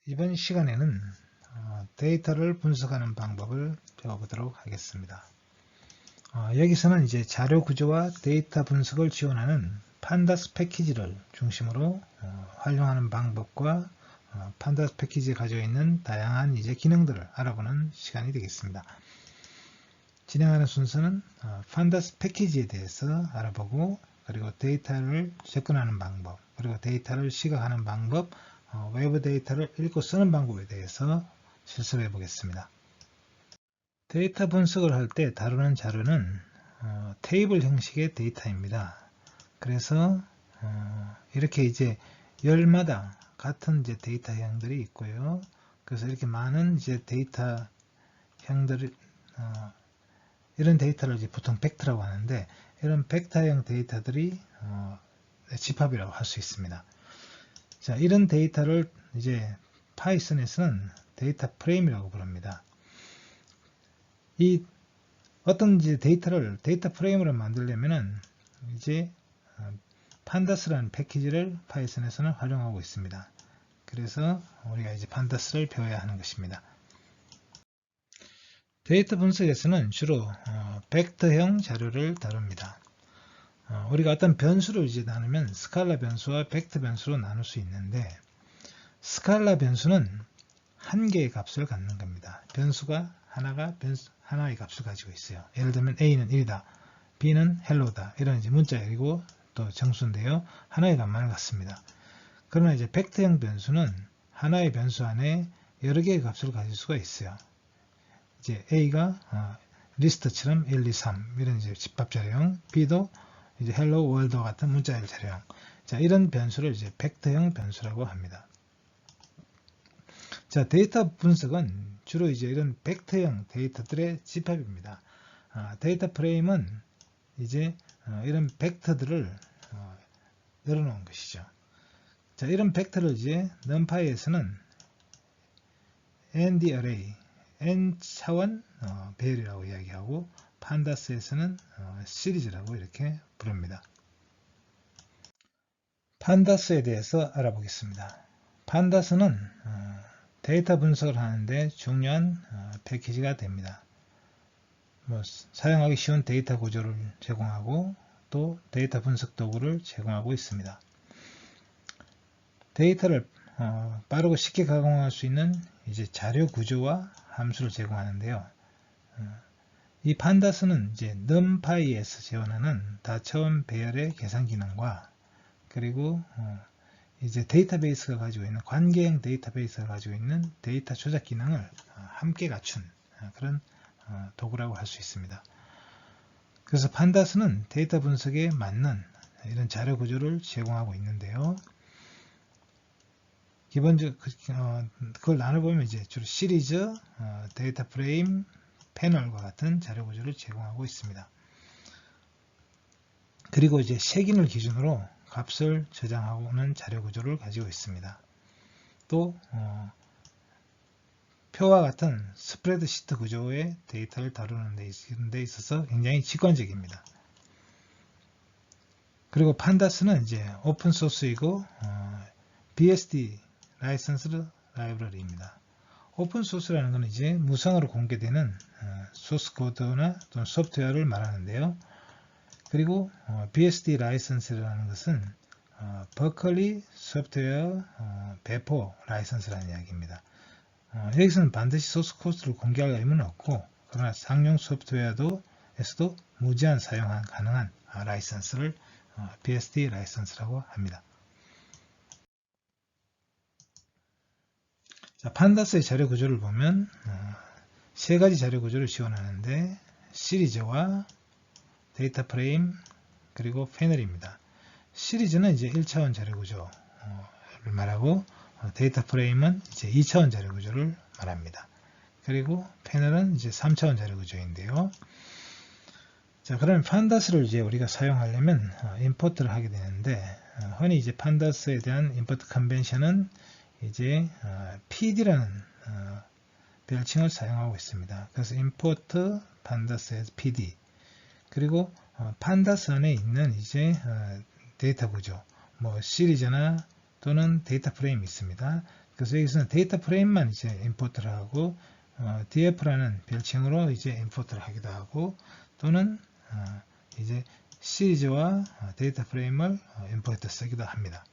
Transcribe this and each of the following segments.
이번 시간에는 데이터를 분석하는 방법을 배워보도록 하겠습니다. 여기서는 이제 자료 구조와 데이터 분석을 지원하는 판다스 패키지를 중심으로 활용하는 방법과 판다스 패키지에 가지고 있는 다양한 이제 기능들을 알아보는 시간이 되겠습니다. 진행하는 순서는 판다스 패키지에 대해서 알아보고, 그리고 데이터를 접근하는 방법, 그리고 데이터를 시각하는 방법, 외부 데이터를 읽고 쓰는 방법에 대해서 실습해 보겠습니다. 데이터 분석을 할 때 다루는 자료는 테이블 형식의 데이터입니다. 그래서 이렇게 이제 열마다 같은 이제 데이터형들이 있고요. 그래서 이렇게 많은 이제 데이터형들을 이런 데이터를 이제 보통 벡터라고 하는데, 이런 벡터형 데이터들이 집합이라고 할 수 있습니다. 자, 이런 데이터를 이제 파이썬에서는 데이터 프레임이라고 부릅니다. 이 어떤 이제 데이터를 데이터 프레임으로 만들려면은 이제 판다스라는 패키지를 파이썬에서는 활용하고 있습니다. 그래서 우리가 이제 판다스를 배워야 하는 것입니다. 데이터 분석에서는 주로 벡터형 자료를 다룹니다. 우리가 어떤 변수를 이제 나누면 스칼라 변수와 벡터 변수로 나눌 수 있는데, 스칼라 변수는 한 개의 값을 갖는 겁니다. 변수가 하나의 값을 가지고 있어요. 예를 들면 A는 1이다, B는 hello다, 이런 이제 문자열이고 또 정수인데요. 하나의 값만을 갖습니다. 그러나 이제 벡터형 변수는 하나의 변수 안에 여러 개의 값을 가질 수가 있어요. 이제 A가 리스트처럼 1, 2, 3 이런 이제 집합 자료형, B도 이제 hello world와 같은 문자열 자료형. 자, 이런 변수를 이제 벡터형 변수라고 합니다. 자, 데이터 분석은 주로 이제 이런 벡터형 데이터들의 집합입니다. 데이터 프레임은 이제 이런 벡터들을 열어놓은 것이죠. 자, 이런 벡터를 이제 numpy에서는 ND array, n 차원 배열이라고 이야기하고, 판다스에서는 시리즈라고 이렇게 부릅니다. 판다스에 대해서 알아보겠습니다. 판다스는 데이터 분석을 하는데 중요한 패키지가 됩니다. 사용하기 쉬운 데이터 구조를 제공하고 또 데이터 분석 도구를 제공하고 있습니다. 데이터를 빠르고 쉽게 가공할 수 있는 이제 자료 구조와 함수를 제공하는데요. 이 판다스는 이제 numpy에서 지원하는 다차원 배열의 계산 기능과, 그리고 이제 데이터베이스가 가지고 있는 관계형 데이터베이스가 가지고 있는 데이터 조작 기능을 함께 갖춘 그런 도구라고 할 수 있습니다. 그래서 판다스는 데이터 분석에 맞는 이런 자료 구조를 제공하고 있는데요. 기본적으로 그걸 나눠보면 이제 주로 시리즈, 데이터 프레임, 패널과 같은 자료 구조를 제공하고 있습니다. 그리고 이제 색인을 기준으로 값을 저장하고는 자료 구조를 가지고 있습니다. 또 표와 같은 스프레드시트 구조의 데이터를 다루는 데 있어서 굉장히 직관적입니다. 그리고 판다스는 이제 오픈소스이고 BSD 라이선스 라이브러리입니다. 오픈소스라는 것은 이제 무상으로 공개되는 소스 코드나 또는 소프트웨어를 말하는데요. 그리고 BSD 라이선스라는 것은 버클리 소프트웨어 배포 라이선스라는 이야기입니다. 여기서는 반드시 소스 코드를 공개할 의무는 없고, 그러나 상용 소프트웨어에서도 무제한 사용 가능한 라이선스를 BSD 라이선스라고 합니다. 자, 판다스의 자료 구조를 보면 세 가지 자료 구조를 지원하는데, 시리즈와 데이터 프레임, 그리고 패널입니다. 시리즈는 이제 1차원 자료 구조를 말하고, 데이터 프레임은 이제 2차원 자료 구조를 말합니다. 그리고 패널은 이제 3차원 자료 구조인데요. 자, 그러면 판다스를 이제 우리가 사용하려면 임포트를 하게 되는데, 흔히 이제 판다스에 대한 임포트 컨벤션은 이제 PD라는 별칭을 사용하고 있습니다. 그래서 import pandas as PD, 그리고 판다스 안에 있는 이제 데이터 구조, 시리즈나 또는 데이터 프레임이 있습니다. 그래서 여기서는 데이터 프레임만 이제 임포트를 하고 df라는 별칭으로 이제 임포트를 하기도 하고 또는 이제 시리즈와 데이터 프레임을 임포트 쓰기도 합니다.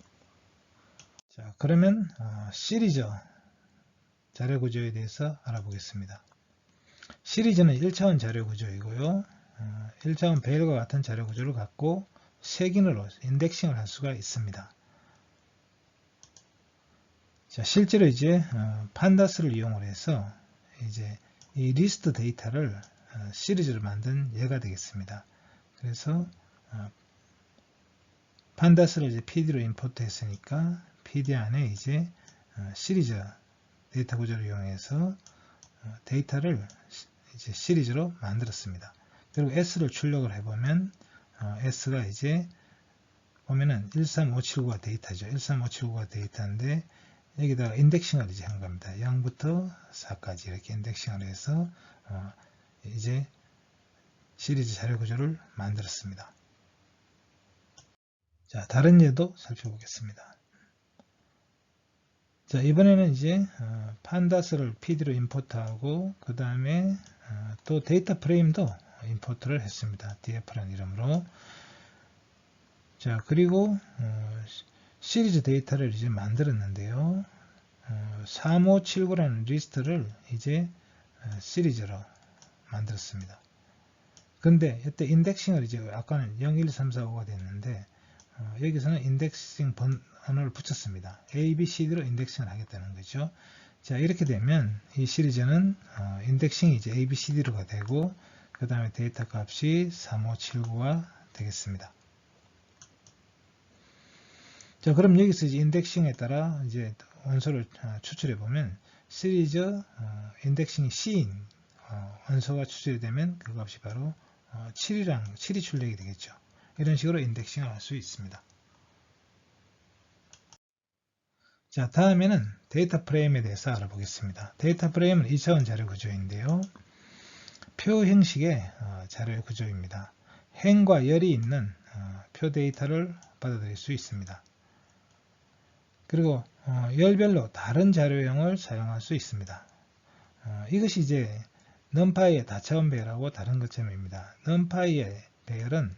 자, 그러면 시리즈 자료 구조에 대해서 알아보겠습니다. 시리즈는 1차원 자료 구조이고요. 1차원 배열과 같은 자료 구조를 갖고 색인으로 인덱싱을 할 수가 있습니다. 자, 실제로 이제 판다스를 이용을 해서 이제 이 리스트 데이터를 시리즈로 만든 예가 되겠습니다. 그래서 판다스를 이제 PD로 임포트 했으니까 PD 안에 이제 시리즈 데이터 구조를 이용해서 데이터를 이제 시리즈로 만들었습니다. 그리고 S를 출력을 해보면 S가 이제 보면은 13579가 데이터죠. 13579가 데이터인데 여기다가 인덱싱을 이제 한 겁니다. 0부터 4까지 이렇게 인덱싱을 해서 이제 시리즈 자료 구조를 만들었습니다. 자, 다른 예도 살펴보겠습니다. 자, 이번에는 이제 판다스를 PD로 임포트하고 그 다음에 또 데이터 프레임도 임포트를 했습니다. df라는 이름으로. 자, 그리고 시리즈 데이터를 이제 만들었는데요. 3579라는 리스트를 이제 시리즈로 만들었습니다. 근데 이때 인덱싱을 이제 아까는 0, 1, 3, 4, 5가 됐는데 여기서는 인덱싱 번호를 붙였습니다. A, B, C, D로 인덱싱을 하겠다는 거죠. 자, 이렇게 되면 이 시리즈는 인덱싱이 이제 A, B, C, D로가 되고 그 다음에 데이터 값이 3579가 되겠습니다. 자, 그럼 여기서 이제 인덱싱에 따라 이제 원소를 추출해 보면 시리즈 인덱싱이 C인 원소가 추출이 되면 그 값이 바로 7이 출력이 되겠죠. 이런 식으로 인덱싱을 할 수 있습니다. 자, 다음에는 데이터 프레임에 대해서 알아보겠습니다. 데이터 프레임은 2차원 자료 구조인데요. 표 형식의 자료 구조입니다. 행과 열이 있는 표 데이터를 받아들일 수 있습니다. 그리고 열별로 다른 자료형을 사용할 수 있습니다. 이것이 이제 numPy의 다차원 배열하고 다른 것점입니다. numPy의 배열은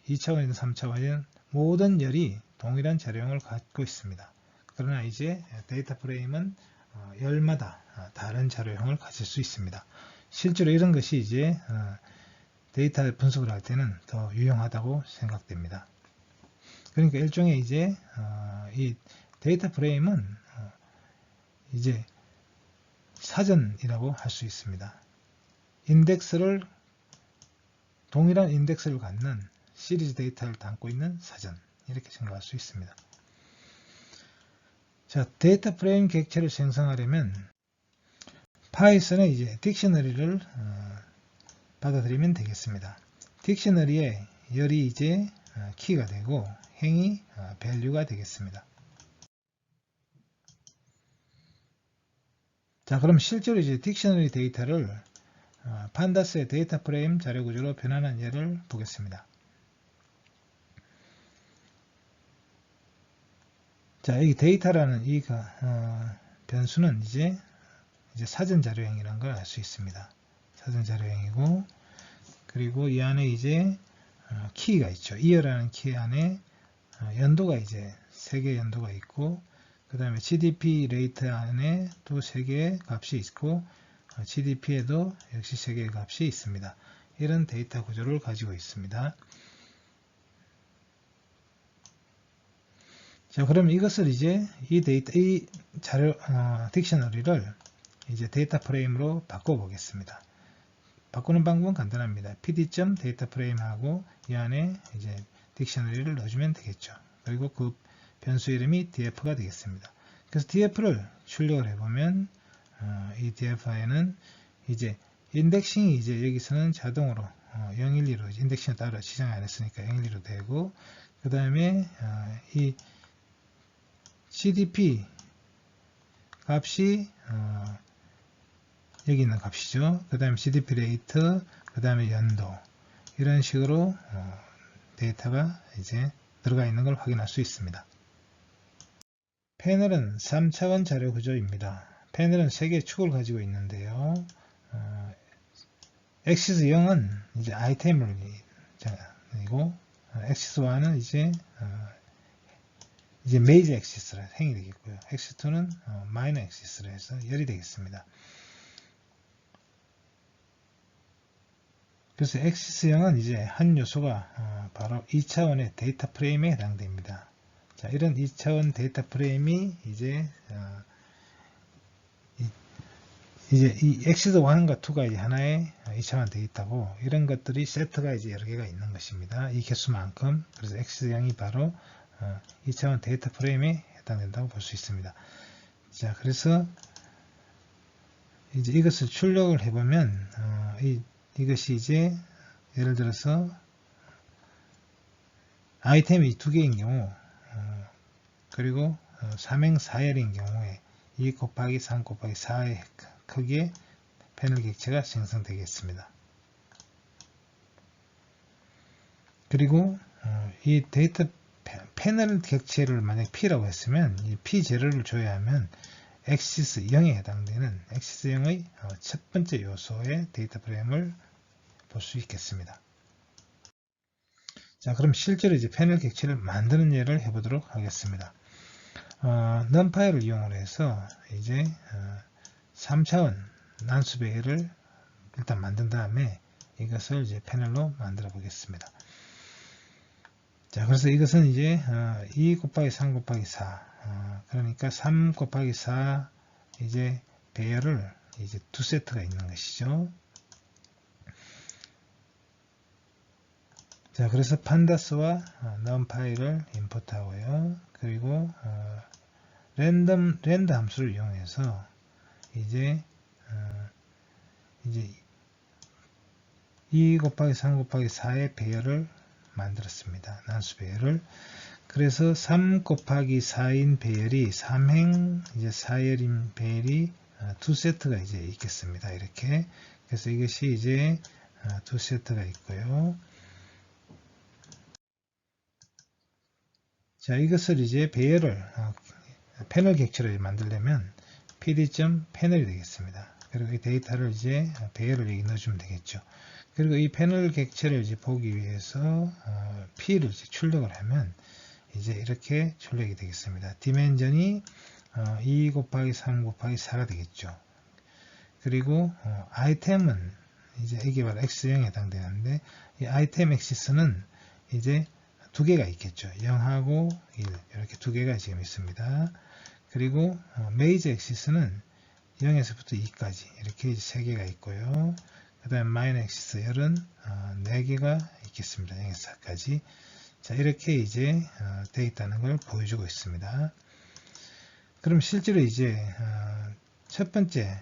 2차원이든 3차원이든 모든 열이 동일한 자료형을 갖고 있습니다. 그러나 이제 데이터 프레임은 열마다 다른 자료형을 가질 수 있습니다. 실제로 이런 것이 이제 데이터 분석을 할 때는 더 유용하다고 생각됩니다. 그러니까 일종의 이제 이 데이터 프레임은 이제 사전이라고 할 수 있습니다. 동일한 인덱스를 갖는 시리즈 데이터를 담고 있는 사전, 이렇게 생각할 수 있습니다. 자, 데이터 프레임 객체를 생성하려면 파이썬에 이제 딕셔너리를 받아들이면 되겠습니다. 딕셔너리에 열이 이제 키가 되고 행이 value가 되겠습니다. 자, 그럼 실제로 이제 딕셔너리 데이터를 판다스의 데이터 프레임 자료 구조로 변환한 예를 보겠습니다. 자, 여기 데이터라는 이 변수는 이제 사전 자료형이라는 걸 알 수 있습니다. 사전 자료형이고, 그리고 이 안에 이제 키가 있죠. 이어라는 키 안에 연도가 이제 3개의 연도가 있고, 그 다음에 GDP 레이트 안에 또 3개의 값이 있고, GDP에도 역시 3개의 값이 있습니다. 이런 데이터 구조를 가지고 있습니다. 자, 그럼 이것을 이제 이 자료 딕셔너리를 이제 데이터 프레임으로 바꿔 보겠습니다. 바꾸는 방법은 간단합니다. pd.dataFrame하고 이 안에 이제 딕셔너리를 넣어주면 되겠죠. 그리고 그 변수 이름이 df가 되겠습니다. 그래서 df를 출력을 해보면 이 df에는 이제 인덱싱이 이제 여기서는 자동으로 012로 인덱싱을 따로 지정을 안 했으니까 012로 되고, 그 다음에 이 GDP 값이 여기 있는 값이죠. 그 다음에 GDP 레이트, 그 다음에 연도, 이런 식으로 데이터가 이제 들어가 있는 걸 확인할 수 있습니다. 패널은 3차원 자료 구조입니다. 패널은 3개의 축을 가지고 있는데요. 엑시스 0은 이제 아이템을 이고 엑시스 1은 이제 메이저 엑시스라 행이 되겠고요. 엑시스 2는 마이너 엑시스라 해서 열이 되겠습니다. 그래서 엑시스 0은 이제 한 요소가 바로 2차원의 데이터 프레임에 해당됩니다. 자, 이런 2차원 데이터 프레임이 이제 이 엑시스 1과 2가 이제 하나의 2차원 데이터고, 이런 것들이 세트가 이제 여러 개가 있는 것입니다. 이 개수만큼. 그래서 엑시스 0이 바로 2차원 데이터 프레임에 해당된다고 볼 수 있습니다. 자, 그래서 이제 이것을 출력을 해보면 이것이 이제 예를 들어서 아이템이 2개인 경우 그리고 3행 4열인 경우에 2 곱하기 3 곱하기 4의 크기의 패널 객체가 생성되겠습니다. 그리고 이 데이터 패널 객체를 만약 P라고 했으면 이 P 재료를 줘야 하면 엑시스 0에 해당되는 엑시스 0의 첫 번째 요소의 데이터 프레임을 볼 수 있겠습니다. 자, 그럼 실제로 이제 패널 객체를 만드는 예를 해보도록 하겠습니다. numPy를 이용을 해서 이제 3차원 난수배를 일단 만든 다음에 이것을 이제 패널로 만들어 보겠습니다. 자, 그래서 이것은 이제 2 곱하기 3 곱하기 4 그러니까 3 곱하기 4 이제 배열을 이제 두 세트가 있는 것이죠. 자, 그래서 판다스와 numpy를 임포트 하고요. 그리고 랜드 함수를 이용해서 이제 2 곱하기 3 곱하기 4의 배열을 만들었습니다. 난수 배열을. 그래서 3 곱하기 4인 배열이 3행 이제 4열인 배열이 두 세트가 이제 있겠습니다. 이렇게. 그래서 이것이 이제 두 세트가 있고요. 자, 이것을 이제 배열을 패널 객체를 만들려면 pd.패널이 되겠습니다. 그리고 이 데이터를 이제 배열을 여기 넣어주면 되겠죠. 그리고 이 패널 객체를 이제 보기 위해서 P를 이제 출력을 하면 이제 이렇게 출력이 되겠습니다. 디멘전이 2 곱하기 3 곱하기 4가 되겠죠. 그리고 아이템은 이제 이게 바로 X0에 해당되는데 이 아이템 엑시스는 이제 두 개가 있겠죠. 0하고 1 이렇게 두 개가 지금 있습니다. 그리고 메이저 엑시스는 0에서부터 2까지 이렇게 세 개가 있고요. 그 다음 마이너 엑시스 열은 4개가 있겠습니다. 0에서 4까지. 자, 이렇게 이제 되어 있다는 걸 보여주고 있습니다. 그럼 실제로 이제 첫 번째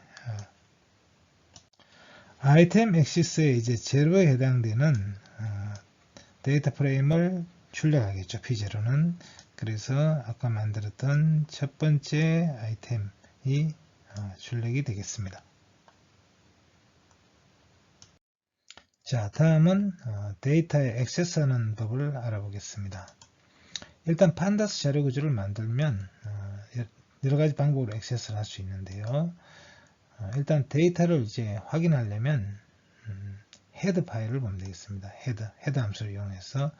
아이템 엑시스의 이제 제로에 해당되는 데이터 프레임을 출력하겠죠. P0는. 그래서 아까 만들었던 첫 번째 아이템이 출력이 되겠습니다. 자, 다음은 데이터에 액세스하는 법을 알아보겠습니다. 일단 판다스 자료 구조를 만들면 여러 가지 방법으로 액세스를 할 수 있는데요. 일단 데이터를 이제 확인하려면 헤드 파일을 보면 되겠습니다. 헤드 함수를 이용해서.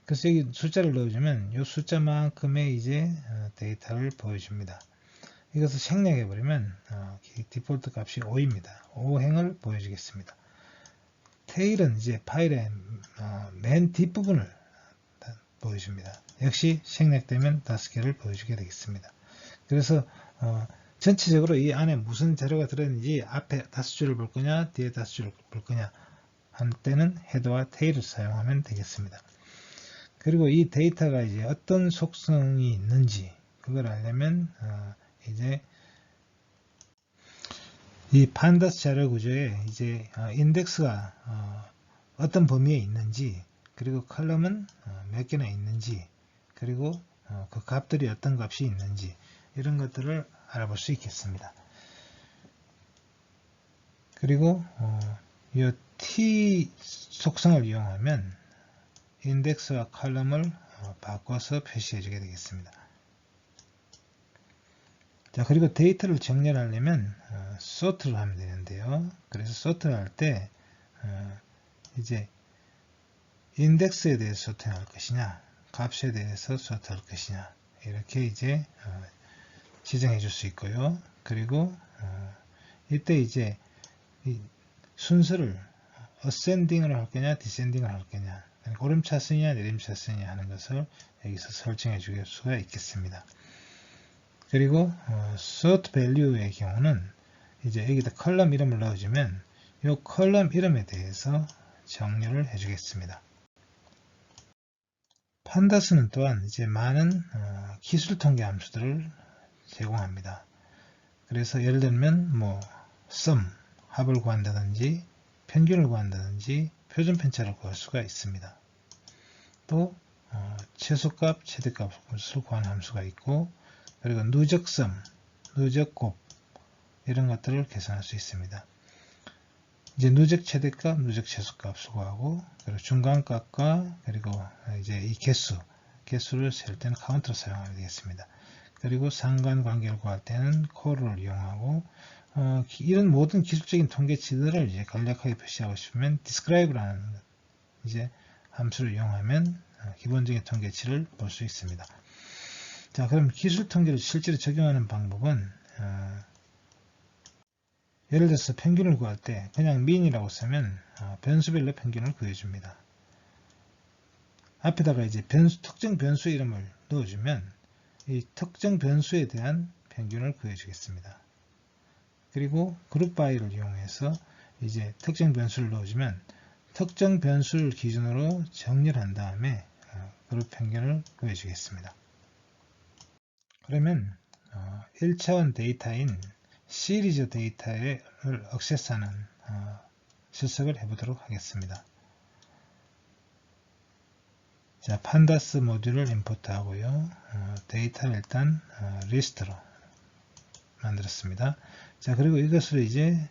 그래서 여기 숫자를 넣어주면 이 숫자만큼의 이제 데이터를 보여줍니다. 이것을 생략해 버리면 디폴트 값이 5입니다. 5행을 보여주겠습니다. 테일은 이제 파일의 맨 뒷부분을 보여줍니다. 역시 생략되면 5개를 보여주게 되겠습니다. 그래서 전체적으로 이 안에 무슨 자료가 들어있는지 앞에 5줄을 볼 거냐 뒤에 5줄을 볼 거냐 할 때는 헤더와 테일을 사용하면 되겠습니다. 그리고 이 데이터가 이제 어떤 속성이 있는지 그걸 알려면 이제 이 판다스 자료 구조에 이제 인덱스가 어떤 범위에 있는지 그리고 컬럼은 몇 개나 있는지 그리고 그 값들이 어떤 값이 있는지 이런 것들을 알아볼 수 있겠습니다. 그리고 이 t 속성을 이용하면 인덱스와 컬럼을 바꿔서 표시해 주게 되겠습니다. 자, 그리고 데이터를 정렬하려면 sort를 하면 되는데요. 그래서 sort를 할 때 이제 인덱스에 대해서 sort할 것이냐, 값에 대해서 sort할 것이냐, 이렇게 이제 지정해 줄 수 있고요. 그리고 이때 이제 이 순서를 ascending으로 할 거냐, descending으로 할 거냐, 그러니까 오름차순이냐, 내림차순이냐 하는 것을 여기서 설정해 줄 수가 있겠습니다. 그리고 sort value의 경우는 이제 여기다 컬럼 이름을 넣어주면 이 컬럼 이름에 대해서 정렬을 해주겠습니다. 판다스는 또한 이제 많은 기술 통계 함수들을 제공합니다. 그래서 예를 들면 뭐 sum, 합을 구한다든지 평균을 구한다든지 표준 편차를 구할 수가 있습니다. 또 최소값, 최대값을 구하는 함수가 있고, 그리고 누적섬, 누적곱 이런 것들을 계산할 수 있습니다. 이제 누적 최대값, 누적 최소값을 구하고, 그리고 중간값과 그리고 이제 이 개수를 셀 때는 카운트를 사용하면 되겠습니다. 그리고 상관관계를 구할 때는 콜을 이용하고, 이런 모든 기술적인 통계치들을 이제 간략하게 표시하고 싶으면 describe라는 이제 함수를 이용하면 기본적인 통계치를 볼 수 있습니다. 자, 그럼 기술 통계를 실제로 적용하는 방법은 예를 들어서 평균을 구할 때 그냥 mean이라고 쓰면 변수별로 평균을 구해줍니다. 앞에다가 이제 특정 변수 이름을 넣어주면 이 특정 변수에 대한 평균을 구해주겠습니다. 그리고 그룹 바이를 이용해서 이제 특정 변수를 넣어주면 특정 변수를 기준으로 정렬한 다음에 그룹 평균을 구해주겠습니다. 그러면 1차원 데이터인 시리즈 데이터를 액세스하는 실습을 해보도록 하겠습니다. 자, 판다스 모듈을 임포트 하고요. 데이터를 일단 리스트로 만들었습니다. 자, 그리고 이것을 이제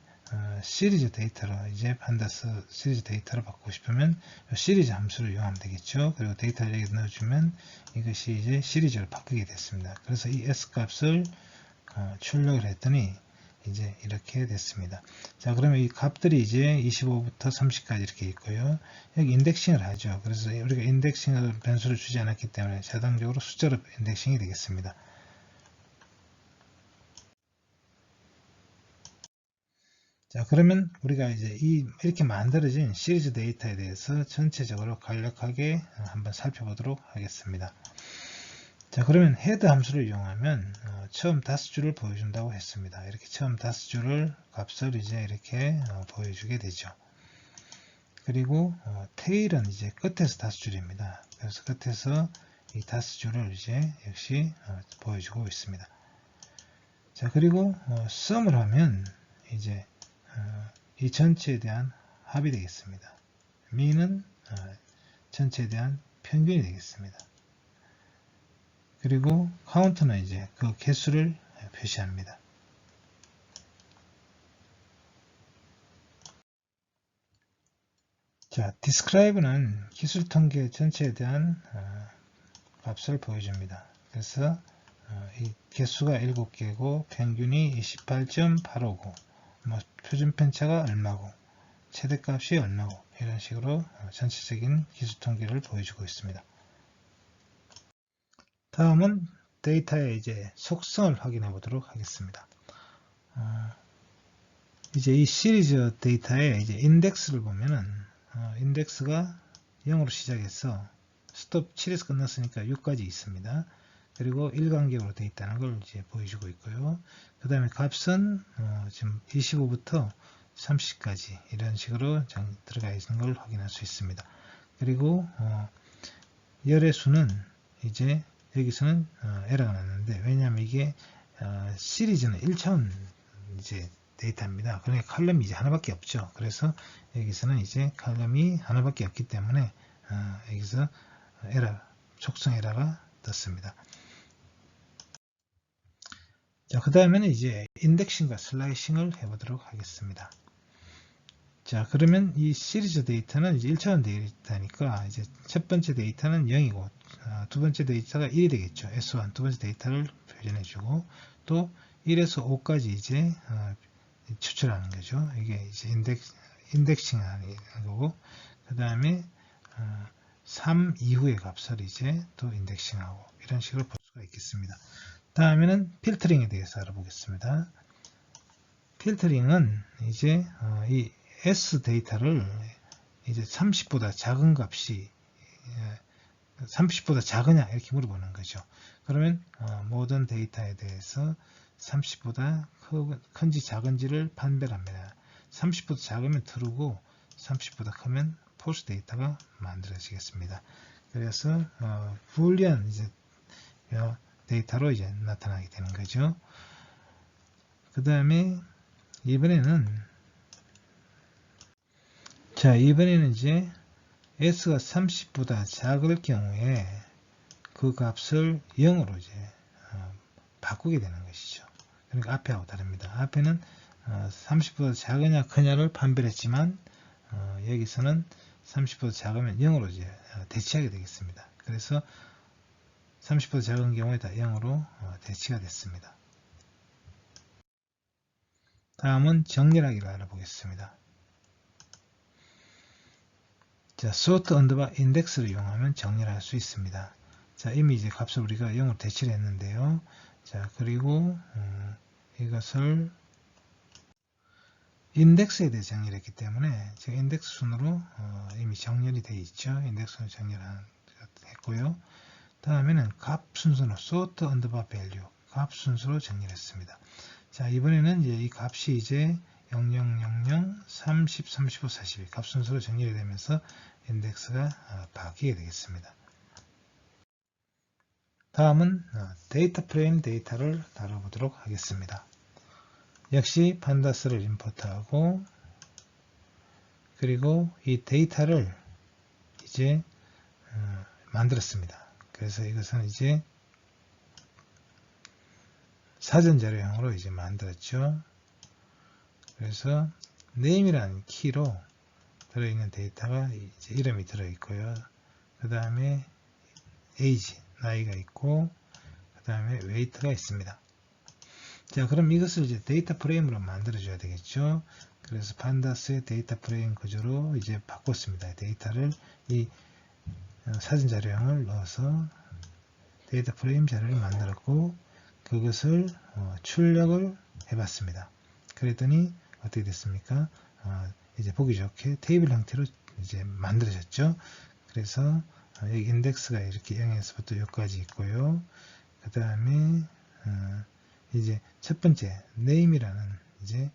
시리즈 데이터로 이제 판다스 시리즈 데이터로 바꾸고 싶으면 시리즈 함수를 이용하면 되겠죠. 그리고 데이터를 여기 넣어주면 이것이 이제 시리즈로 바뀌게 됐습니다. 그래서 이 S 값을 출력을 했더니 이제 이렇게 됐습니다. 자, 그러면 이 값들이 이제 25부터 30까지 이렇게 있고요. 여기 인덱싱을 하죠. 그래서 우리가 인덱싱을 변수를 주지 않았기 때문에 자동적으로 숫자로 인덱싱이 되겠습니다. 자, 그러면 우리가 이제 이렇게 만들어진 시리즈 데이터에 대해서 전체적으로 간략하게 한번 살펴보도록 하겠습니다. 자, 그러면 헤드 함수를 이용하면 처음 5줄을 보여준다고 했습니다. 이렇게 처음 5줄을 값을 이제 이렇게 보여주게 되죠. 그리고 테일은 이제 끝에서 5줄입니다. 그래서 끝에서 이 5줄을 이제 역시 보여주고 있습니다. 자, 그리고 sum을 하면 이제 이 전체에 대한 합이 되겠습니다. mean은 전체에 대한 평균이 되겠습니다. 그리고 count는 이제 그 개수를 표시합니다. 자, describe는 기술 통계 전체에 대한 값을 보여줍니다. 그래서 이 개수가 7개고 평균이 28.859, 뭐 표준 편차가 얼마고 최대값이 얼마고 이런 식으로 전체적인 기술 통계를 보여주고 있습니다. 다음은 데이터의 이제 속성을 확인해 보도록 하겠습니다. 이제 이 시리즈 데이터의 이제 인덱스를 보면은 인덱스가 0으로 시작해서 스톱 7에서 끝났으니까 6까지 있습니다. 그리고 일관격으로 되어 있다는 걸 이제 보여주고 있고요. 그 다음에 값은 지금 25부터 30까지 이런 식으로 들어가 있는 걸 확인할 수 있습니다. 그리고 열의 수는 이제 여기서는 에러가 났는데, 왜냐하면 이게 시리즈는 1차원 이제 데이터입니다. 그러니까 칼럼이 이제 하나밖에 없죠. 그래서 여기서는 이제 칼럼이 하나밖에 없기 때문에 여기서 에러, 속성 에러가 떴습니다. 자, 그 다음에는 이제 인덱싱과 슬라이싱을 해보도록 하겠습니다. 자, 그러면 이 시리즈 데이터는 이제 1차원 데이터니까 이제 첫 번째 데이터는 0이고 두 번째 데이터가 1이 되겠죠. S1 두 번째 데이터를 표현해주고, 또 1에서 5까지 이제 추출하는 거죠. 이게 이제 인덱싱 하는 거고, 그 다음에 3 이후의 값을 이제 또 인덱싱하고 이런 식으로 볼 수가 있겠습니다. 다음에는 필터링에 대해서 알아보겠습니다. 필터링은 이제 이 S 데이터를 이제 30보다 작은 값이 30보다 작으냐 이렇게 물어보는 거죠. 그러면 모든 데이터에 대해서 30보다 큰지 작은지를 판별합니다. 30보다 작으면 true고 30보다 크면 false 데이터가 만들어지겠습니다. 그래서 불리한 이제 데이터로 이제 나타나게 되는 거죠. 그 다음에 이번에는 이제 s가 30보다 작을 경우에 그 값을 0으로 이제 바꾸게 되는 것이죠. 그러니까 앞에하고 다릅니다. 앞에는 30보다 작으냐 크냐를 판별했지만 여기서는 30보다 작으면 0으로 이제 대치하게 되겠습니다. 그래서 30보다 작은 경우에 다 0으로 대치가 됐습니다. 다음은 정렬하기를 알아보겠습니다. 자, sort underbar index를 이용하면 정렬할 수 있습니다. 자, 이미 이제 값을 우리가 0으로 대치를 했는데요. 자, 그리고 이것을 인덱스에 대해 정렬했기 때문에 제가 인덱스 순으로 이미 정렬이 되어 있죠. 인덱스 순으로 정렬했고요. 다음에는 값 순서로 sort underbar value 값 순서로 정렬했습니다. 자, 이번에는 이제 이 값이 이제 0000, 30, 35, 42 값 순서로 정렬이 되면서 인덱스가 바뀌게 되겠습니다. 다음은 데이터 프레임 데이터를 다뤄보도록 하겠습니다. 역시 판다스를 임포트하고 그리고 이 데이터를 이제 만들었습니다. 그래서 이것은 이제 사전 자료형으로 이제 만들었죠. 그래서 name이라는 키로 들어있는 데이터가 이제 이름이 들어있고요. 그 다음에 age, 나이가 있고, 그 다음에 weight가 있습니다. 자, 그럼 이것을 이제 데이터 프레임으로 만들어줘야 되겠죠. 그래서 판다스의 데이터 프레임 구조로 이제 바꿨습니다. 데이터를 이 사진 자료형을 넣어서 데이터 프레임 자료를 만들었고, 그것을 출력을 해봤습니다. 그랬더니 어떻게 됐습니까? 이제 보기 좋게 테이블 형태로 이제 만들어졌죠. 그래서 여기 인덱스가 이렇게 0에서부터 여기까지 있고요. 그 다음에 이제 첫 번째 name이라는 이제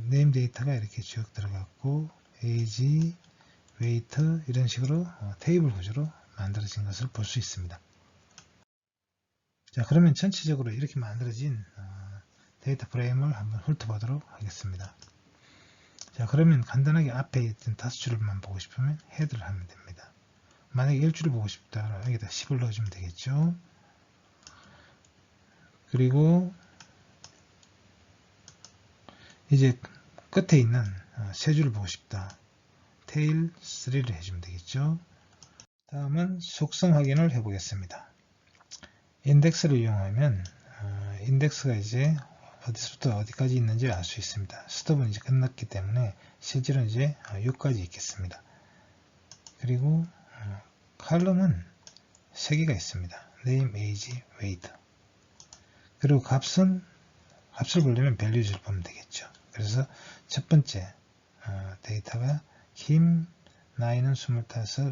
name 데이터가 이렇게 쭉 들어갔고 age, weight 이런 식으로 테이블 구조로 만들어진 것을 볼 수 있습니다. 자, 그러면 전체적으로 이렇게 만들어진 데이터 프레임을 한번 훑어보도록 하겠습니다. 자, 그러면 간단하게 앞에 있던 5줄만 보고 싶으면 헤드를 하면 됩니다. 만약에 1줄을 보고 싶다, 여기다 10을 넣어주면 되겠죠. 그리고 이제 끝에 있는 3줄을 보고 싶다. 테일 3를 해주면 되겠죠. 다음은 속성 확인을 해보겠습니다. 인덱스를 이용하면 인덱스가 이제 어디서부터 어디까지 있는지 알 수 있습니다. 스톱은 이제 끝났기 때문에 실제로는 이제 6까지 있겠습니다. 그리고 칼럼은 3개가 있습니다. name, age, weight. 그리고 값을 보려면 values를 보면 되겠죠. 그래서 첫 번째 데이터가 김, 나이는 25,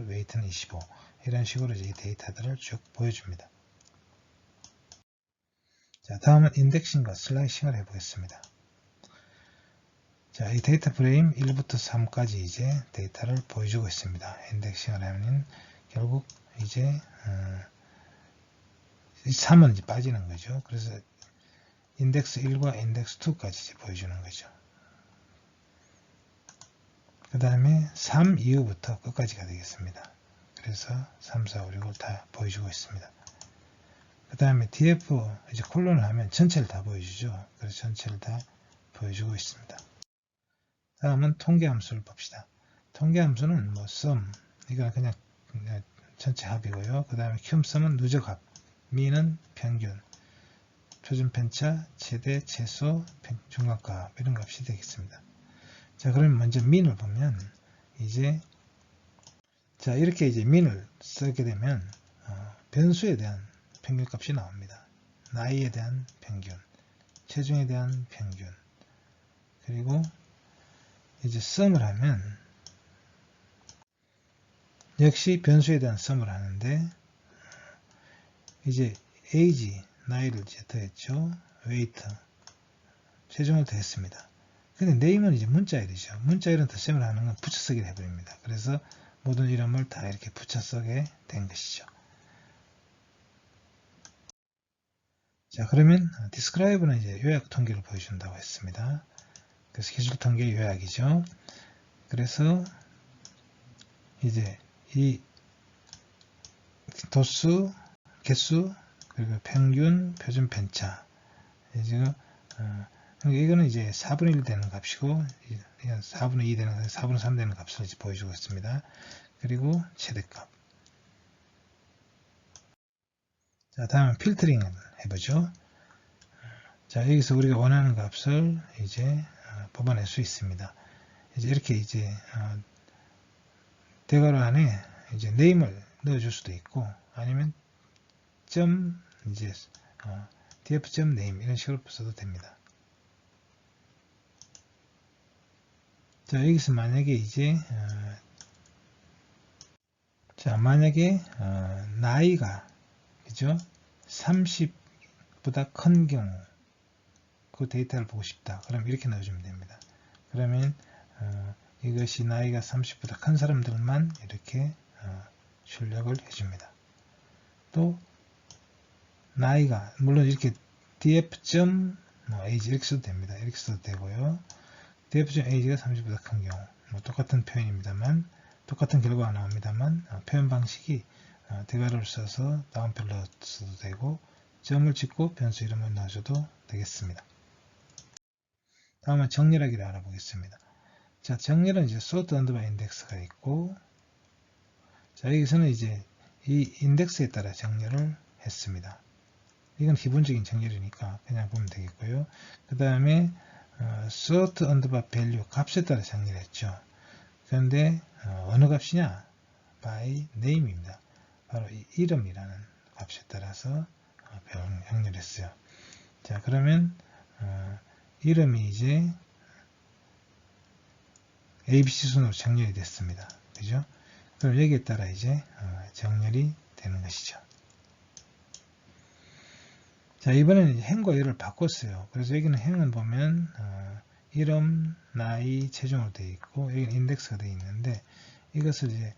weight는 25 이런 식으로 이제 이 데이터들을 쭉 보여줍니다. 자, 다음은 인덱싱과 슬라이싱을 해보겠습니다. 자, 이 데이터 프레임 1부터 3까지 이제 데이터를 보여주고 있습니다. 인덱싱을 하면 결국 이제 3은 이제 빠지는 거죠. 그래서 인덱스 1과 인덱스 2까지 이제 보여주는 거죠. 그 다음에 3 이후부터 끝까지가 되겠습니다. 그래서 3, 4, 5, 6을 다 보여주고 있습니다. 그 다음에 df 이제 콜론을 하면 전체를 다 보여주죠. 그래서 전체를 다 보여주고 있습니다. 다음은 통계 함수를 봅시다. 통계 함수는 뭐 sum 이건 그냥 전체 합이고요. 그 다음에 cum sum은 누적 합, mean은 평균, 표준 편차, 최대, 최소, 중간값 이런 값이 되겠습니다. 자, 그러면 먼저 민을 보면 이제 자 이렇게 이제 민을 쓰게 되면 변수에 대한 평균값이 나옵니다. 나이에 대한 평균, 체중에 대한 평균, 그리고 이제 썸을 하면 역시 변수에 대한 썸을 하는데 이제 age, 나이를 이제 더했죠. weight, 체중을 더했습니다. 근데 name은 이제 문자일이죠. 문자일은 덧셈을 하는 건 붙여 쓰기를 해버립니다. 그래서 모든 이름을 다 이렇게 붙여 쓰게 된 것이죠. 자, 그러면 describe는 이제 요약 통계를 보여준다고 했습니다. 그래서 기술 통계 요약이죠. 그래서 이제 이 도수, 개수, 그리고 평균, 표준 편차. 지금 이거는 이제 4분의 1 되는 값이고 4분의 2 되는 4분의 3 되는 값을 이제 보여주고 있습니다. 그리고 최대값. 자, 다음은 필터링을 해보죠. 자, 여기서 우리가 원하는 값을 이제 뽑아낼 수 있습니다. 이제 이렇게 이제 대괄호 안에 이제 name을 넣어줄 수도 있고 아니면 점 이제 df.name 이런 식으로 써도 됩니다. 자, 여기서 만약에 이제 자, 만약에 나이가 그죠? 30보다 큰 경우 그 데이터를 보고 싶다. 그럼 이렇게 넣어주면 됩니다. 그러면 이것이 나이가 30보다 큰 사람들만 이렇게 출력을 해줍니다. 또 나이가 물론 이렇게 df.age 이렇게 써도 됩니다. 이렇게 써도 되고요. df.age가 30보다 큰 경우 뭐 똑같은 표현입니다만 똑같은 결과가 나옵니다만 표현 방식이 대괄호를 써서 다운표를 넣어도 되고 점을 찍고 변수 이름을 넣어줘도 되겠습니다. 다음은 정렬하기를 알아보겠습니다. 자, 정렬은 이제 sort underbar index가 있고 자, 여기서는 이제 이 인덱스에 따라 정렬을 했습니다. 이건 기본적인 정렬이니까 그냥 보면 되겠고요. 그 다음에 sort underbar value 값에 따라 정렬했죠. 그런데 어느 값이냐? by name입니다. 바로 이 이름이라는 값에 따라서 정렬했어요. 자, 그러면 이름이 이제 ABC 순으로 정렬이 됐습니다. 그죠? 그럼 여기에 따라 이제 정렬이 되는 것이죠. 자, 이번에는 행과 열을 바꿨어요. 그래서 여기는 행은 보면 이름, 나이, 체중으로 되어 있고 여기는 인덱스가 되어 있는데 이것을 이제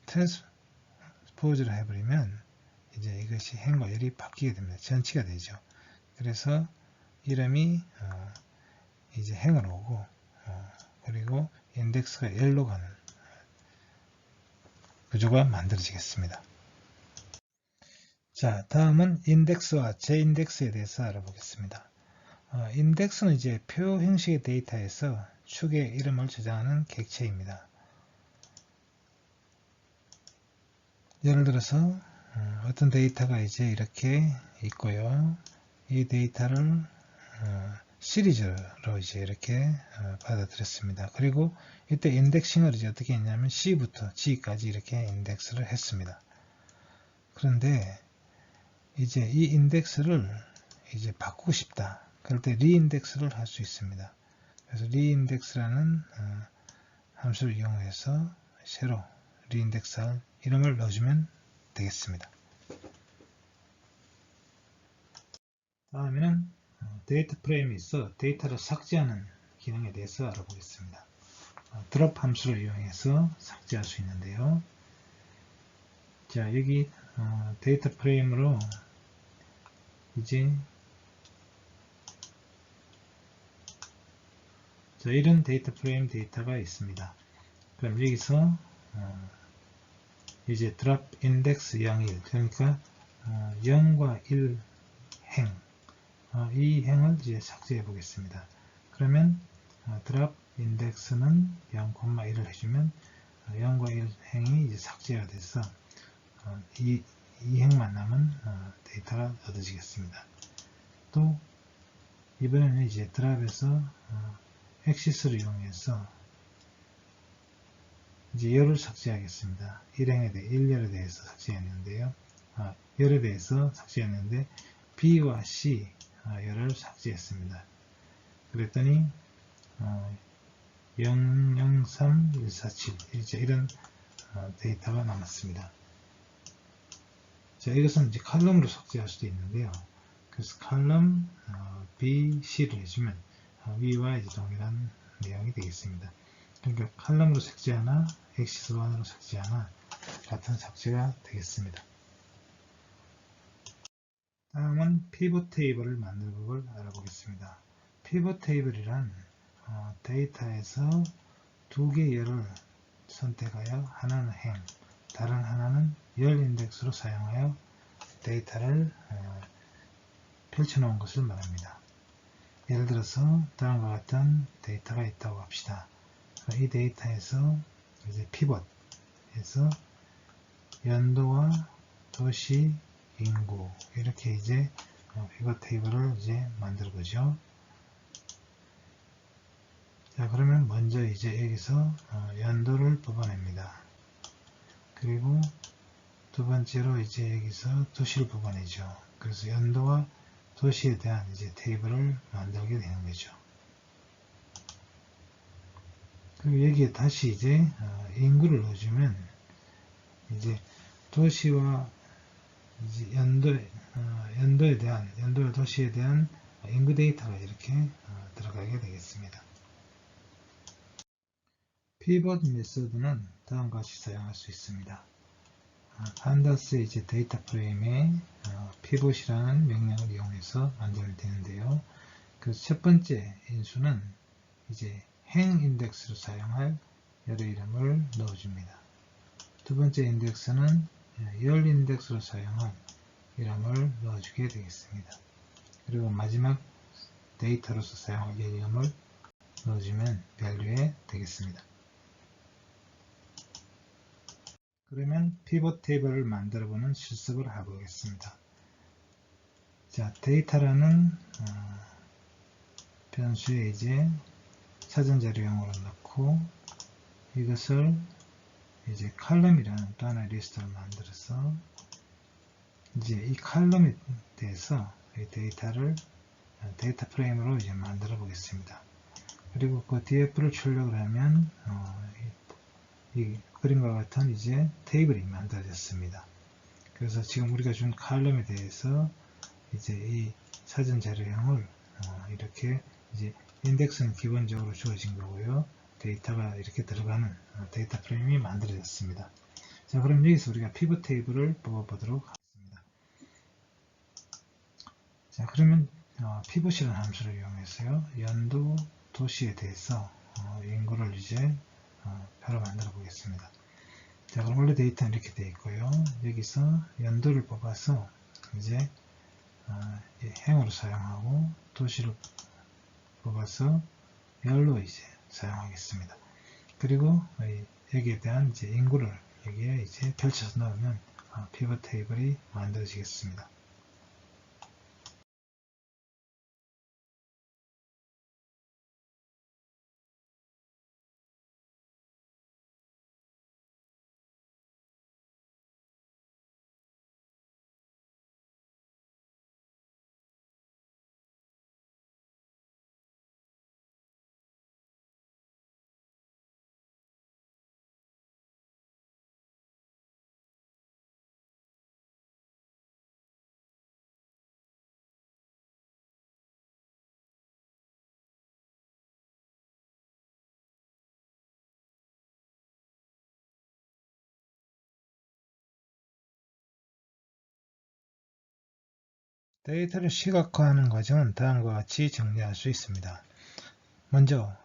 트랜스포즈를 해버리면 이제 이것이 행과 열이 바뀌게 됩니다. 전치가 되죠. 그래서 이름이 이제 행으로 오고 그리고 인덱스가 열로 가는 구조가 만들어지겠습니다. 자, 다음은 인덱스와 재인덱스에 대해서 알아보겠습니다. 인덱스는 이제 표 형식의 데이터에서 축의 이름을 저장하는 객체입니다. 예를 들어서 어떤 데이터가 이제 이렇게 있고요. 이 데이터를 시리즈로 이제 이렇게 받아들였습니다. 그리고 이때 인덱싱을 이제 어떻게 했냐면 C부터 G까지 이렇게 인덱스를 했습니다. 그런데 이제 이 인덱스를 이제 바꾸고 싶다. 그럴 때 리인덱스를 할 수 있습니다. 그래서 리인덱스라는 함수를 이용해서 새로 리인덱스할 이름을 넣어주면 되겠습니다. 다음에는 데이터 프레임이 있어 데이터를 삭제하는 기능에 대해서 알아보겠습니다. 드롭 함수를 이용해서 삭제할 수 있는데요. 자, 여기 데이터 프레임으로 이제 자, 이런 데이터 프레임 데이터가 있습니다. 그럼 여기서 이제 drop index 01 그러니까 0과 1 행 이 행을 이제 삭제해 보겠습니다. 그러면 drop index는 0,1을 해주면 0과 1 행이 이제 삭제가 돼서 이 행만 남은 데이터가 얻어지겠습니다. 또 이번에는 이제 드랍에서 엑시스를 이용해서 이제 열을 삭제하겠습니다. 일열에 대해서 삭제했는데요. 열에 대해서 삭제했는데 B와 C 열을 삭제했습니다. 그랬더니 003147 이제 이런 데이터가 남았습니다. 자, 이것은 이제 칼럼으로 삭제할 수도 있는데요. 그래서 칼럼 B, C를 해주면 위와 이제 동일한 내용이 되겠습니다. 그러니까 칼럼으로 삭제하나 엑시스1으로 삭제하나 같은 삭제가 되겠습니다. 다음은 피벗 테이블을 만드는 법을 알아보겠습니다. 피벗 테이블이란 데이터에서 두 개의 열을 선택하여 하나는 행, 다른 하나는 열 인덱스로 사용하여 데이터를 펼쳐놓은 것을 말합니다. 예를 들어서 다음과 같은 데이터가 있다고 합시다. 이 데이터에서 이제 피벗에서 연도와 도시, 인구 이렇게 이제 피벗 테이블을 이제 만들 거죠. 자, 그러면 먼저 이제 여기서 연도를 뽑아냅니다. 그리고 두 번째로 이제 여기서 도시를 뽑아내죠. 그래서 연도와 도시에 대한 이제 테이블을 만들게 되는 거죠. 그리고 여기에 다시 이제 인구를 넣어주면 이제 도시와 이제 연도에 대한 연도와 도시에 대한 인구 데이터가 이렇게 들어가게 되겠습니다. 피벗 메소드는 다음과 같이 사용할 수 있습니다. 판다스의 이제 데이터 프레임에 피벗이라는 명령을 이용해서 만들면 되는데요. 그래서 첫 번째 인수는 이제 행 인덱스로 사용할 열의 이름을 넣어줍니다. 두 번째 인덱스는 열 인덱스로 사용할 이름을 넣어주게 되겠습니다. 그리고 마지막 데이터로서 사용할 열 이름을 넣어주면 밸류에 되겠습니다. 그러면 피벗 테이블을 만들어보는 실습을 해보겠습니다. 자, 데이터라는 변수에 이제 사전자료형으로 넣고 이것을 이제 칼럼이라는 또 하나의 리스트를 만들어서 이제 이 칼럼에 대해서 이 데이터를 데이터 프레임으로 이제 만들어 보겠습니다. 그리고 그 df를 출력을 하면 이 그림과 같은 이제 테이블이 만들어졌습니다. 그래서 지금 우리가 준 칼럼에 대해서 이제 이 사전 자료형을 이렇게 이제 인덱스는 기본적으로 주어진 거고요. 데이터가 이렇게 들어가는 데이터 프레임이 만들어졌습니다. 자, 그럼 여기서 우리가 피벗 테이블을 뽑아보도록 하겠습니다. 자, 그러면 피벗이라는 함수를 이용해서요. 연도 도시에 대해서 인구를 이제 표로 만들어 보겠습니다. 자, 그럼 원래 데이터는 이렇게 되어 있고요. 여기서 연도를 뽑아서 이제 행으로 사용하고 도시를 뽑아서 열로 이제 사용하겠습니다. 그리고 여기에 대한 이제 인구를 여기에 이제 펼쳐서 넣으면 피벗 테이블이 만들어지겠습니다. 데이터를 시각화하는 과정은 다음과 같이 정리할 수 있습니다. 먼저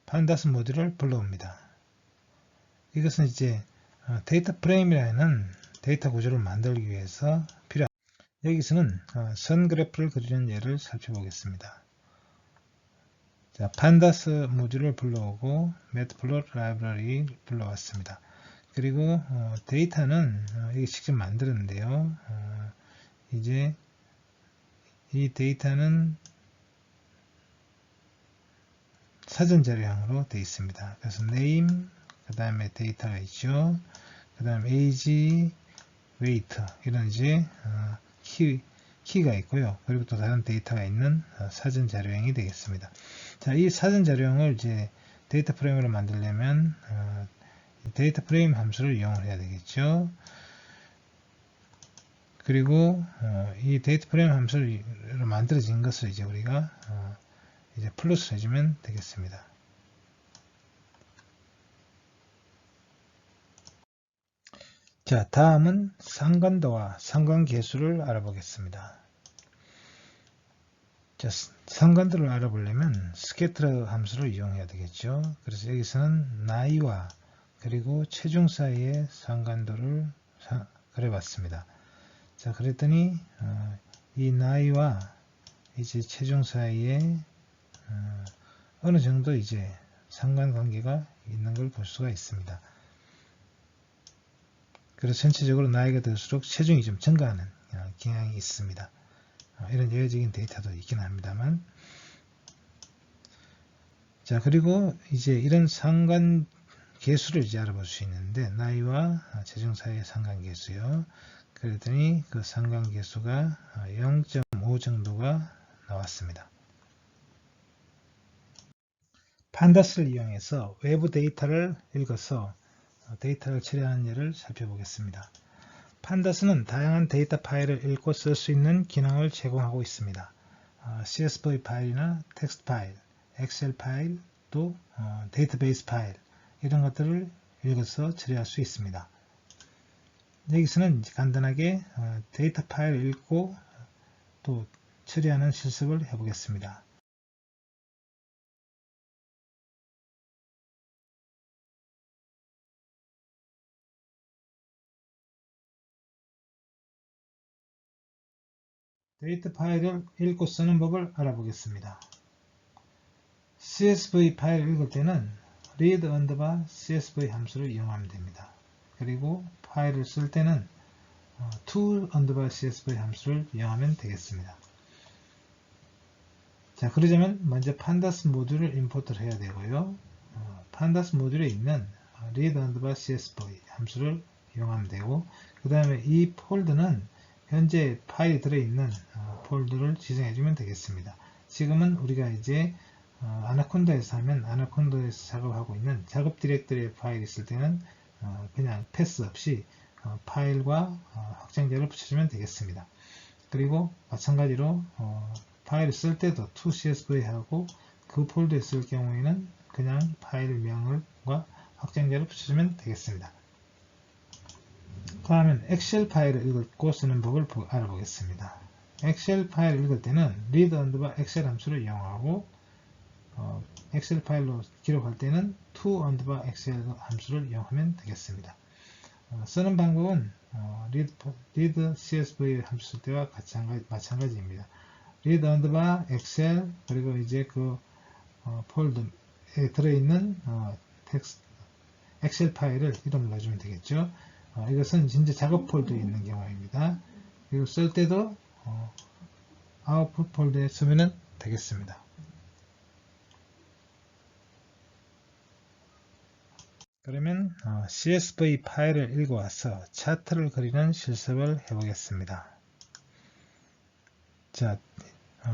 판다스 모듈을 불러옵니다. 이것은 이제 데이터 프레임이라는 데이터 구조를 만들기 위해서 필요합니다. 여기서는 선 그래프를 그리는 예를 살펴보겠습니다. 자, 판다스 모듈을 불러오고 매트플롯 라이브러리 불러왔습니다. 그리고 데이터는 이게 직접 만드는데요. 이제 이 데이터는 사전 자료형으로 되어 있습니다. 그래서 name, 그 다음에 데이터가 있죠. 그 다음에 age, weight, 이런 이제 키가 있고요. 그리고 또 다른 데이터가 있는 사전 자료형이 되겠습니다. 자, 이 사전 자료형을 이제 데이터 프레임으로 만들려면 데이터 프레임 함수를 이용을 해야 되겠죠. 그리고 이 데이터 프레임 함수로 만들어진 것을 이제 우리가 이제 플러스 해주면 되겠습니다. 자, 다음은 상관도와 상관계수를 알아보겠습니다. 자, 상관도를 알아보려면 스캐터 함수를 이용해야 되겠죠. 그래서 여기서는 나이와 그리고 체중 사이의 상관도를 그려봤습니다. 자, 그랬더니 이 나이와 이제 체중 사이에 어느 정도 이제 상관관계가 있는 걸 볼 수가 있습니다. 그래서 전체적으로 나이가 들수록 체중이 좀 증가하는 경향이 있습니다. 이런 예외적인 데이터도 있긴 합니다만. 자, 그리고 이제 이런 상관계수를 이제 알아볼 수 있는데, 나이와 체중 사이의 상관계수요. 그랬더니 그 상관계수가 0.5 정도가 나왔습니다. 판다스를 이용해서 외부 데이터를 읽어서 데이터를 처리하는 예를 살펴보겠습니다. 판다스는 다양한 데이터 파일을 읽고 쓸 수 있는 기능을 제공하고 있습니다. CSV 파일이나 텍스트 파일, 엑셀 파일, 또 데이터베이스 파일 이런 것들을 읽어서 처리할 수 있습니다. 여기서는 간단하게 데이터 파일을 읽고 또 처리하는 실습을 해보겠습니다. 데이터 파일을 읽고 쓰는 법을 알아보겠습니다. CSV 파일을 읽을 때는 read CSV 함수를 이용하면 됩니다. 그리고 파일을 쓸 때는 to CSV 함수를 이용하면 되겠습니다. 자, 그러자면 먼저 판다스 모듈을 임포트를 해야 되고요. 판다스 모듈에 있는 read CSV 함수를 이용하면 되고, 그 다음에 이 폴더는 현재 파일이 들어있는 폴더를 지정해주면 되겠습니다. 지금은 우리가 이제 아나콘다에서 하면 아나콘다에서 작업하고 있는 작업 디렉터리 파일이 있을 때는 그냥 패스 없이 파일과 확장자를 붙여주면 되겠습니다. 그리고 마찬가지로 파일을 쓸 때도 toCSV 하고 그 폴더에 쓸 경우에는 그냥 파일명과 확장자를 붙여주면 되겠습니다. 다음은 엑셀 파일을 읽고 쓰는 법을 알아보겠습니다. 엑셀 파일을 읽을 때는 read 엑셀 함수를 이용하고 엑셀 파일로 기록할 때는 to 엑셀 함수를 이용하면 되겠습니다. 쓰는 방법은 read CSV 함수 쓸 때와 마찬가지입니다. read 엑셀 그리고 이제 그 폴더에 들어있는 엑셀 파일을 이름을 넣어주면 되겠죠. 이것은 진짜 작업 폴더에 있는 경우입니다. 그리고 쓸 때도 아웃풋 폴더에 쓰면 되겠습니다. 그러면 CSV 파일을 읽어와서 차트를 그리는 실습을 해보겠습니다. 자,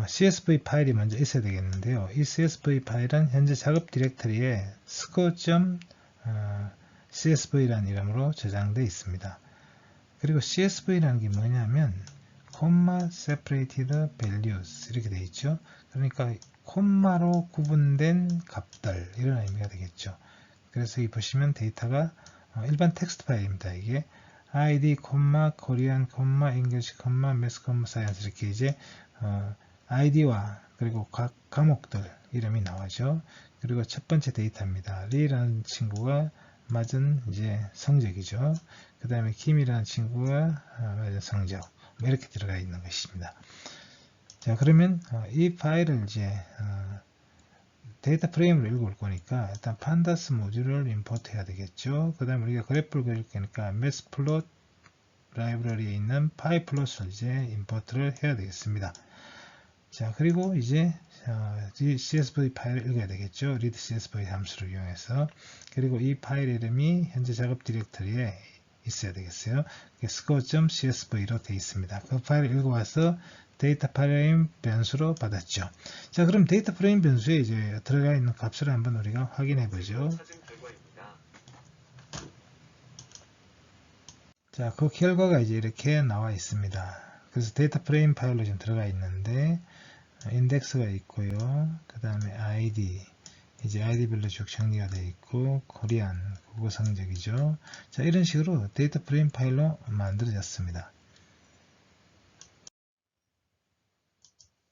CSV 파일이 먼저 있어야 되겠는데요. 이 CSV 파일은 현재 작업 디렉터리에 score.csv라는 이름으로 저장되어 있습니다. 그리고 CSV라는 게 뭐냐면 comma separated values 이렇게 되어 있죠. 그러니까 콤마로 구분된 값들 이런 의미가 되겠죠. 그래서 이 보시면 데이터가 일반 텍스트 파일입니다. 이게 id, korean, english, math, science 이렇게 이제 id와 그리고 각 과목들 이름이 나오죠. 그리고 첫 번째 데이터입니다. 리라는 친구가 맞은 이제 성적이죠. 그 다음에 김이라는 친구가 맞은 성적 이렇게 들어가 있는 것입니다. 자, 그러면 이 파일을 이제 데이터 프레임으로 읽어올 거니까 일단 판다스 모듈을 임포트 해야 되겠죠. 그 다음에 우리가 그래프를 그릴 거니까 매스플롯 라이브러리에 있는 파이플롯을 이제 임포트를 해야 되겠습니다. 자, 그리고 이제 CSV 파일을 읽어야 되겠죠. read CSV 함수를 이용해서. 그리고 이 파일 이름이 현재 작업 디렉터리에 있어야 되겠어요. score.csv로 되어 있습니다. 그 파일을 읽어와서 데이터 프레임 변수로 받았죠. 자, 그럼 데이터 프레임 변수에 이제 들어가 있는 값을 한번 우리가 확인해 보죠. 자, 그 결과가 이제 이렇게 나와 있습니다. 그래서 데이터 프레임 파일로 지금 들어가 있는데 인덱스가 있고요. 그 다음에 ID, 이제 아이디별로 쭉 정리가 되어 있고 코리안, 국어 성적이죠. 자, 이런 식으로 데이터 프레임 파일로 만들어졌습니다.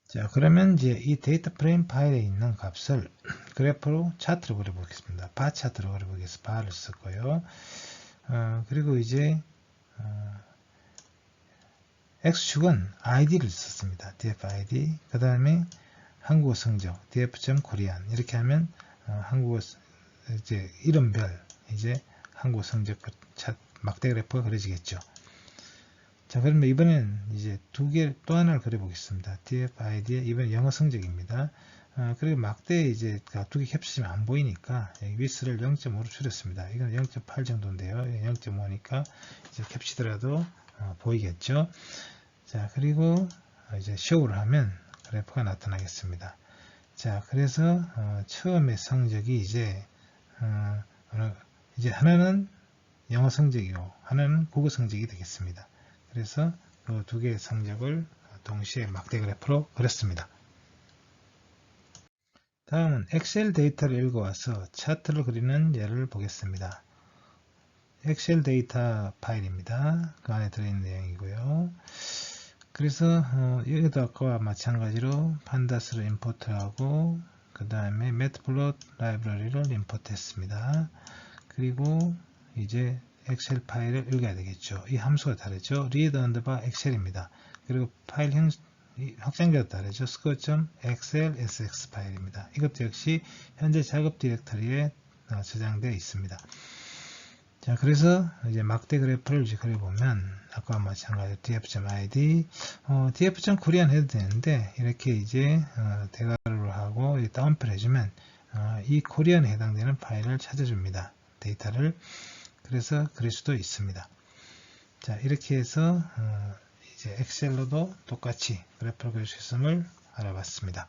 자, 그러면 이제 이 데이터 프레임 파일에 있는 값을 그래프로 차트로 그려보겠습니다. 바 차트로 그려보기 위해서 바를 썼고요. 그리고 이제 X축은 ID를 썼습니다. dfid. 그 다음에 한국어 성적 df.korean 이렇게 하면 한국어 이제 이름별 이제 한국어 성적 막대 그래프가 그려지겠죠. 자, 그러면 이번엔 이제 또 하나를 그려보겠습니다. dfid의 이번엔 영어 성적입니다. 그리고 막대에 이제 두 개 겹치면 안 보이니까 위스를 0.5로 줄였습니다. 이건 0.8 정도인데요. 0.5니까 이제 겹치더라도 보이겠죠. 자, 그리고 이제 show를 하면 그래프가 나타나겠습니다. 자, 그래서 처음에 성적이 이제 하나는 영어 성적이고 하나는 국어 성적이 되겠습니다. 그래서 그 두 개의 성적을 동시에 막대 그래프로 그렸습니다. 다음은 엑셀 데이터를 읽어와서 차트를 그리는 예를 보겠습니다. 엑셀 데이터 파일입니다. 그 안에 들어있는 내용이고요. 그래서 여기도 아까와 마찬가지로 판다스를 임포트하고 그 다음에 매트플롯 라이브러리를 임포트했습니다. 그리고 이제 엑셀 파일을 읽어야 되겠죠. 이 함수가 다르죠. read underbar excel입니다. 그리고 파일 확장기가 다르죠. score.xlsx 파일입니다. 이것도 역시 현재 작업 디렉터리에 저장되어 있습니다. 자, 그래서 이제 막대 그래프를 이제 그려보면 아까와 마찬가지로 df.id, df.korean 해도 되는데 이렇게 이제 대괄호를 하고 다운표를 해주면 이 코리안에 해당되는 파일을 찾아줍니다. 데이터를. 그래서 그릴 수도 있습니다. 자, 이렇게 해서 이제 엑셀로도 똑같이 그래프를 그릴 수 있음을 알아봤습니다.